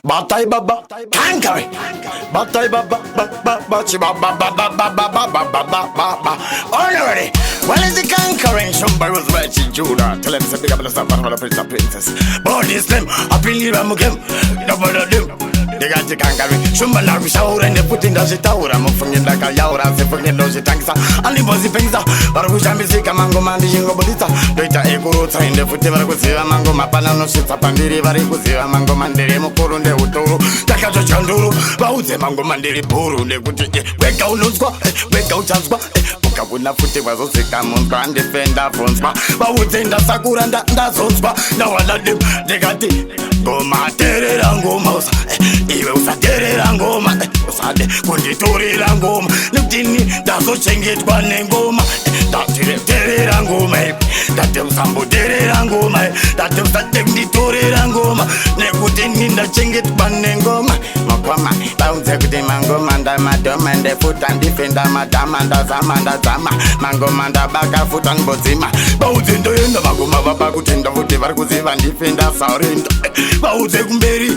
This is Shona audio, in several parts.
Batai baba, kankari. Batai baba, bachi baba, baba. Already. Well, is the conquering? Somebody was watching Judah. Tell him something about the stuff of the prince of princess. Body slim, I believe I'm again. Double them. They got the conquering. Somebody like shower and they put in the tower. I'm offering like a yaura, they forget those tanks. And the bossy things are. But we shall be sick a mango man, the jingo bonita. Data egorota in the foot, never could see a mango, my panano sits up and the river, could see a mango man, the remo polo, the utoro, Takajo Chanduru, Bauze mango man, the poro, the good, wake out no squat, wake out Chasba, Ukabuna Futi was also come on brand defender from Spa, but would send the Sakura and that's on Spa. Now I let them, they got it. Go matere rango mouse, iwe usadere rango ma, usade kunditori rango ma, nutini dazo chenget kwa nengoma, datire tere rango ma, date usambo tere rango ma, date usade kunditori rango ma, nekutini da chenget kwa nengoma, mokoma, baunze kuti mango manda madoma, nde futa ndifenda madama, nda zama, mango manda baka futa nbozima, baunze ndo yenda magoma baba kutinda futi varikuziva ndifenda saurinda. Bauze kumberi,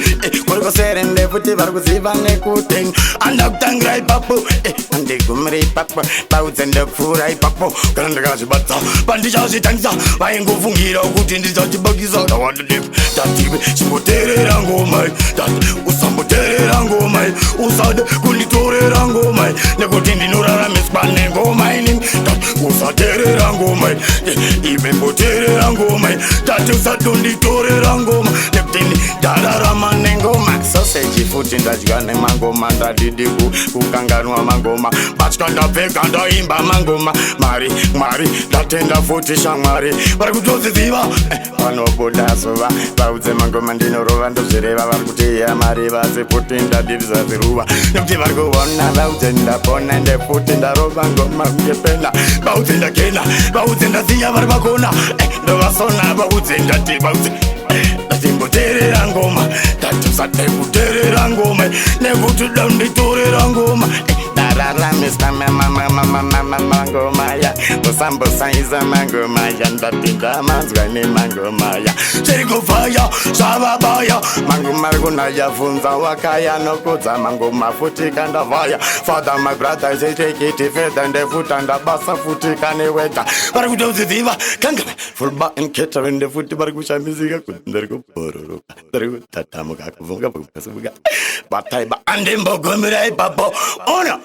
kolko serende futi varkuziva nekuteng. Anda kutangrai papo, ande kumri papo. Bauze ndekufura ipapo, karanda kazi bata. Bandisha zitangza, vayengo fungira kuti ndizachibagiza. Tawanda dip, tatibe, simbotere rango mai. Tati, usambotere rango mai. Usade, kunitore rango mai. Nekuti ndinurara mispane ngo mai ning. Tati, usadere rango mai. Ibe mbotere rango mai. Tati, usadonditore rango mai. Darara manengoma sausage futi ndajigane mangoma ndadidiku kukanganwa mangoma bachkanda pekanda imba mangoma mari datenda futi shamari varikutoziziva vanobodasowa vaudze mangoma ndinorova ndozvireva varikuti yamari vase futi ndadiriza ziruva nekuti varikuona vaudze ndapona ndefuti ndarova ngoma ngepena vaudze ndakena vaudze ndaziya vari vakona ndovasona vaudze ndati vaudze Timboterera ngoma, tatusate kuterera ngoma, nekuti danditorera ngoma. Darara mista mama ngoma ya, usambo saiza mangoma ya, ndatinda mazgani mangoma ya. Cherigo fire, sababaya, mangoma guna ya funza wakaya nokuza mangoma futi kanda fire. Father my brother say take it fed and the foot and the bassa futi kane weta. Barkudozi diva, kangame, full button ketter in the foot barkusha music kundergo. Tatamuga, Bataiba, and Imbo Gumire Babo, Ona.